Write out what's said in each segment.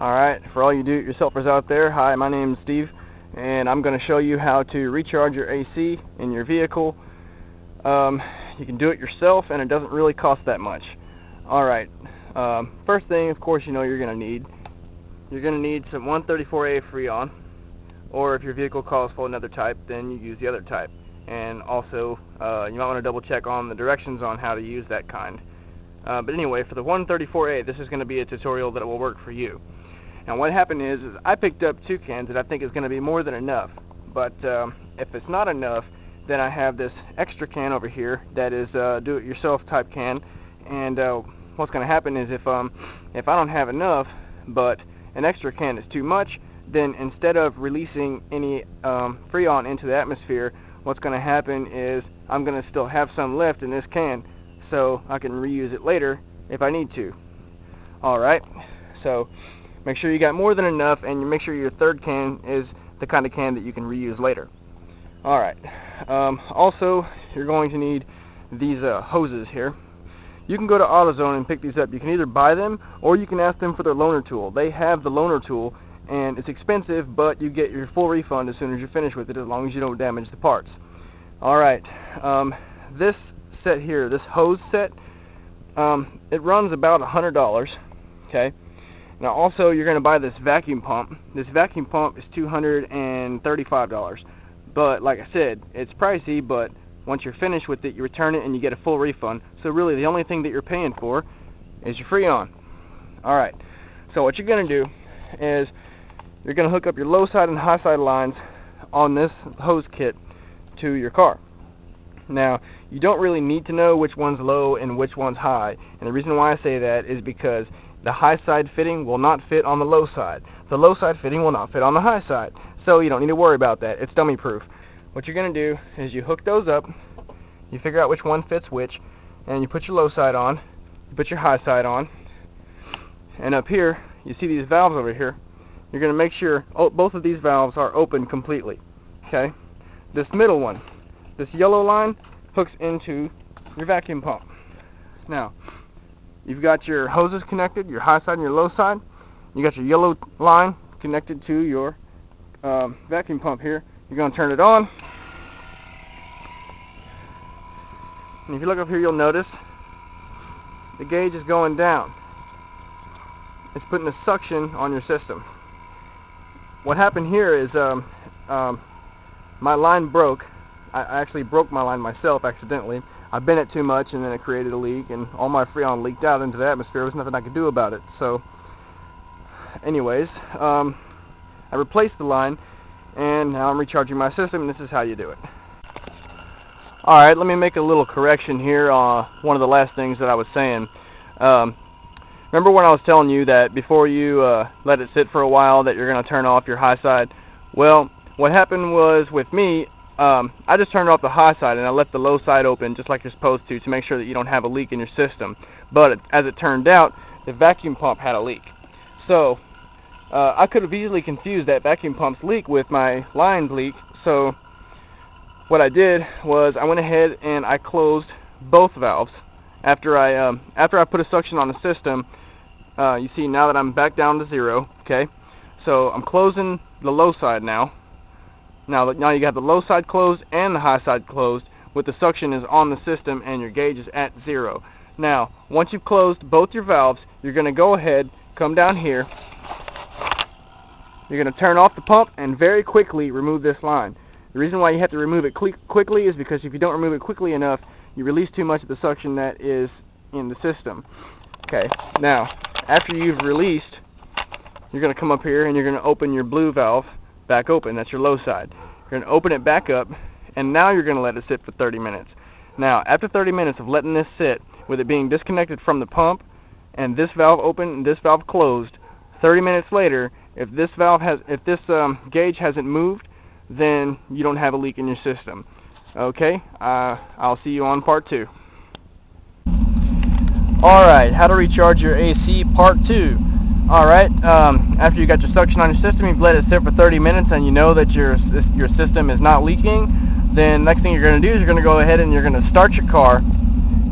Alright, for all you do-it-yourselfers out there, hi, my name is Steve, and I'm going to show you how to recharge your AC in your vehicle. You can do it yourself, and it doesn't really cost that much. Alright, first thing, of course, you know you're going to need some 134A Freon, or if your vehicle calls for another type, then you use the other type. And also, you might want to double check on the directions on how to use that kind. But anyway, for the 134A, this is going to be a tutorial that will work for you. Now what happened is I picked up 2 cans that I think is going to be more than enough. But if it's not enough, then I have this extra can over here that is do-it-yourself type can. And what's going to happen is if I don't have enough, but an extra can is too much, then instead of releasing any Freon into the atmosphere, what's going to happen is I'm going to still have some left in this can, so I can reuse it later if I need to. Alright, so make sure you got more than enough, and you make sure your third can is the kind of can that you can reuse later. Alright, also you're going to need these hoses here. You can go to AutoZone and pick these up. You can either buy them or you can ask them for their loaner tool. They have the loaner tool, and it's expensive, but you get your full refund as soon as you're finished with it, as long as you don't damage the parts. Alright, this set here, this hose set, it runs about $100. Okay. Now also you're going to buy this vacuum pump. This vacuum pump is $235. But like I said, it's pricey, but once you're finished with it, you return it and you get a full refund. So really the only thing that you're paying for is your Freon. Alright, so what you're going to do is you're going to hook up your low side and high side lines on this hose kit to your car. Now, you don't really need to know which one's low and which one's high, and the reason why I say that is because the high side fitting will not fit on the low side. The low side fitting will not fit on the high side, so you don't need to worry about that. It's dummy proof. What you're going to do is you hook those up, you figure out which one fits which, and you put your low side on, you put your high side on, and up here, you see these valves over here. You're going to make sure both of these valves are open completely. Okay? This middle one, this yellow line, hooks into your vacuum pump. Now, you've got your hoses connected, your high side and your low side. You got your yellow line connected to your vacuum pump here. You're going to turn it on. And if you look up here, you'll notice the gauge is going down. It's putting a suction on your system. What happened here is my line broke. I actually broke my line myself accidentally. I bent it too much and then it created a leak, and all my Freon leaked out into the atmosphere. There was nothing I could do about it. So anyways, I replaced the line, and now I'm recharging my system, and this is how you do it. Alright, let me make a little correction here on one of the last things that I was saying. Remember when I was telling you that before you let it sit for a while that you're going to turn off your high side? Well, what happened was with me, I just turned off the high side and I left the low side open just like you're supposed to make sure that you don't have a leak in your system. But as it turned out, the vacuum pump had a leak. So I could have easily confused that vacuum pump's leak with my line's leak. So what I did was I went ahead and I closed both valves. After I put a suction on the system, you see now that I'm back down to 0. Okay, so I'm closing the low side now. Now you got the low side closed and the high side closed, with the suction is on the system and your gauge is at 0. Now, once you've closed both your valves, you're going to go ahead, come down here. You're going to turn off the pump and very quickly remove this line. The reason why you have to remove it quickly is because if you don't remove it quickly enough, you release too much of the suction that is in the system. Okay, now, after you've released, you're going to come up here and you're going to open your blue valve back open. That's your low side. You're going to open it back up, and now you're going to let it sit for 30 minutes. Now, after 30 minutes of letting this sit, with it being disconnected from the pump, and this valve open and this valve closed, 30 minutes later, if this gauge hasn't moved, then you don't have a leak in your system. Okay, I'll see you on part 2. Alright, how to recharge your AC part 2. Alright, after you got your suction on your system, you've let it sit for 30 minutes and you know that your system is not leaking, then next thing you're going to do is you're going to go ahead and you're going to start your car,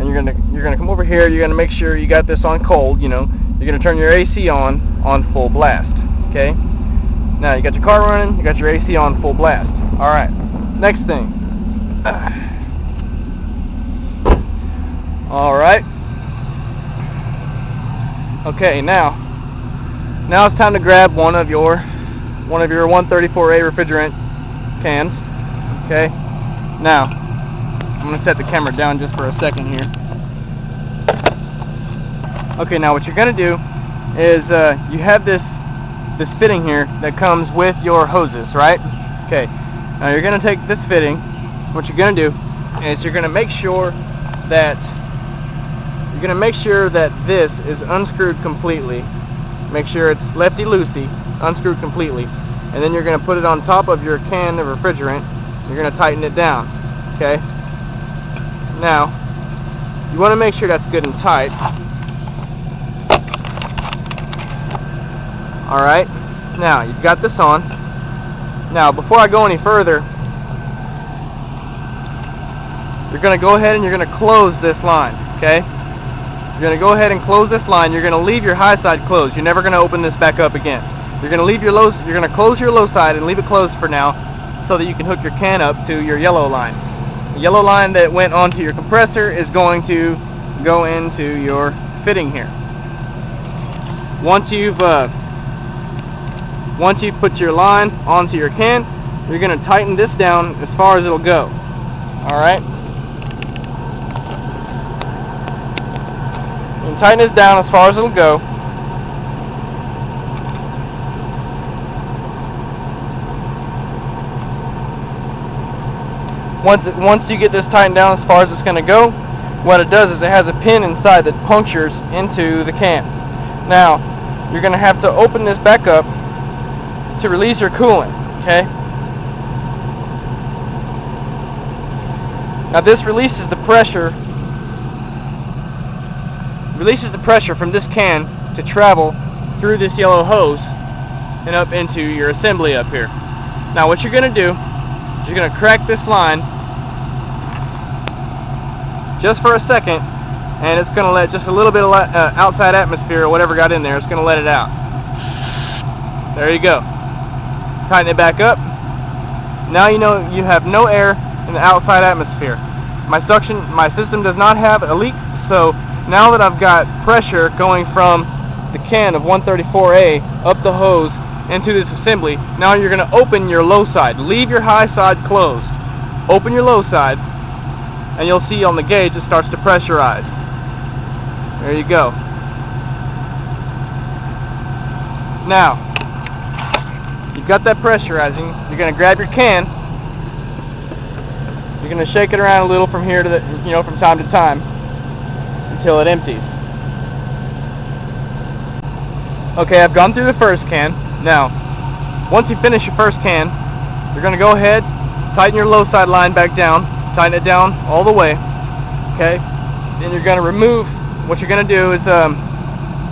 and you're going to come over here, you're going to make sure you got this on cold, you know, you're going to turn your AC on full blast. Okay? Now you got your car running, you got your AC on full blast. Alright, next thing. Alright. Okay, now it's time to grab one of your 134A refrigerant cans. Okay? Now, I'm going to set the camera down just for a second here. Okay, now what you're going to do is you have this fitting here that comes with your hoses, right? Okay. Now you're going to take this fitting. What you're going to do is you're going to make sure that this is unscrewed completely. Make sure it's lefty-loosey, unscrewed completely, and then you're going to put it on top of your can of refrigerant. You're going to tighten it down. Okay? Now, you want to make sure that's good and tight. Alright, now you've got this on. Now, before I go any further, you're going to go ahead and you're going to close this line. Okay? You're going to go ahead and close this line. You're going to leave your high side closed. You're never going to open this back up again. You're going to leave your low. You're going to close your low side and leave it closed for now, so that you can hook your can up to your yellow line. The yellow line that went onto your compressor is going to go into your fitting here. Once you've put your line onto your can, you're going to tighten this down as far as it'll go. Alright? You can tighten this down as far as it'll go. Once you get this tightened down as far as it's going to go, what it does is it has a pin inside that punctures into the can. Now, you're going to have to open this back up to release your coolant. Okay? Now this releases the pressure from this can to travel through this yellow hose and up into your assembly up here. Now what you're going to do, you're going to crack this line just for a second, and it's going to let just a little bit of outside atmosphere or whatever got in there, it's going to let it out. There you go. Tighten it back up. Now you know you have no air in the outside atmosphere. My system does not have a leak, so now that I've got pressure going from the can of 134A up the hose into this assembly, now you're going to open your low side. Leave your high side closed. Open your low side, and you'll see on the gauge it starts to pressurize. There you go. Now, you've got that pressurizing. You're going to grab your can. You're going to shake it around a little from here to from time to time until it empties. Okay, I've gone through the first can. Now, once you finish your first can, you're going to go ahead, tighten your low side line back down, tighten it down all the way. Okay, then you're going to remove. What you're going to do is,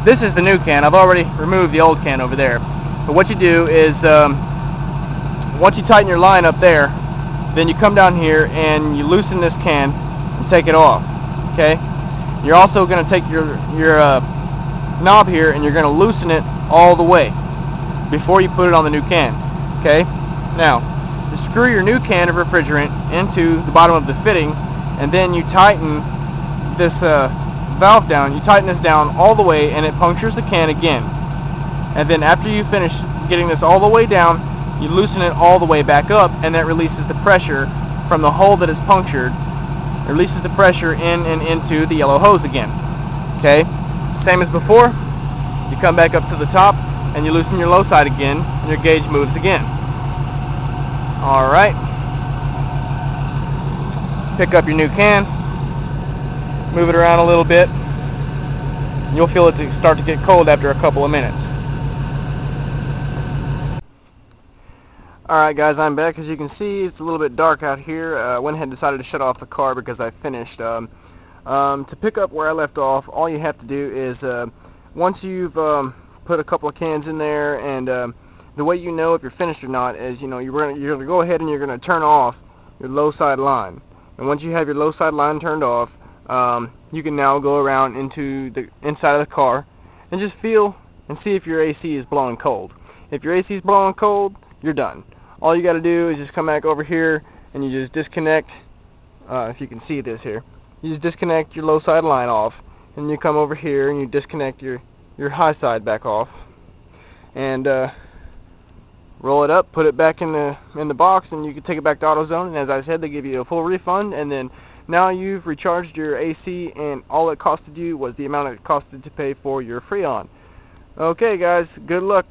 this is the new can. I've already removed the old can over there. But what you do is, once you tighten your line up there, then you come down here and you loosen this can and take it off. Okay, you're also going to take your knob here and you're going to loosen it all the way before you put it on the new can. Okay, now you screw your new can of refrigerant into the bottom of the fitting, and then you tighten this valve down. You tighten this down all the way, and it punctures the can again. And then after you finish getting this all the way down, you loosen it all the way back up, and that releases the pressure from the hole that is punctured. It releases the pressure in and into the yellow hose again. Okay, same as before. You come back up to the top and you loosen your low side again, and your gauge moves again. Alright, pick up your new can, move it around a little bit. You'll feel it start to get cold after a couple of minutes. Alright guys, I'm back. As you can see, it's a little bit dark out here. I went ahead and decided to shut off the car because I finished. To pick up where I left off, all you have to do is, once you've put a couple of cans in there, and the way you know if you're finished or not is, you're going to go ahead and you're going to turn off your low side line. And once you have your low side line turned off, you can now go around into the inside of the car, and just feel and see if your AC is blowing cold. If your AC is blowing cold, you're done. All you got to do is just come back over here and you just disconnect. If you can see this here, you just disconnect your low side line off, and you come over here and you disconnect your high side back off, and roll it up, put it back in the box, and you can take it back to AutoZone. And as I said, they give you a full refund, and then now you've recharged your AC, and all it costed you was the amount it costed to pay for your Freon. Okay guys, good luck.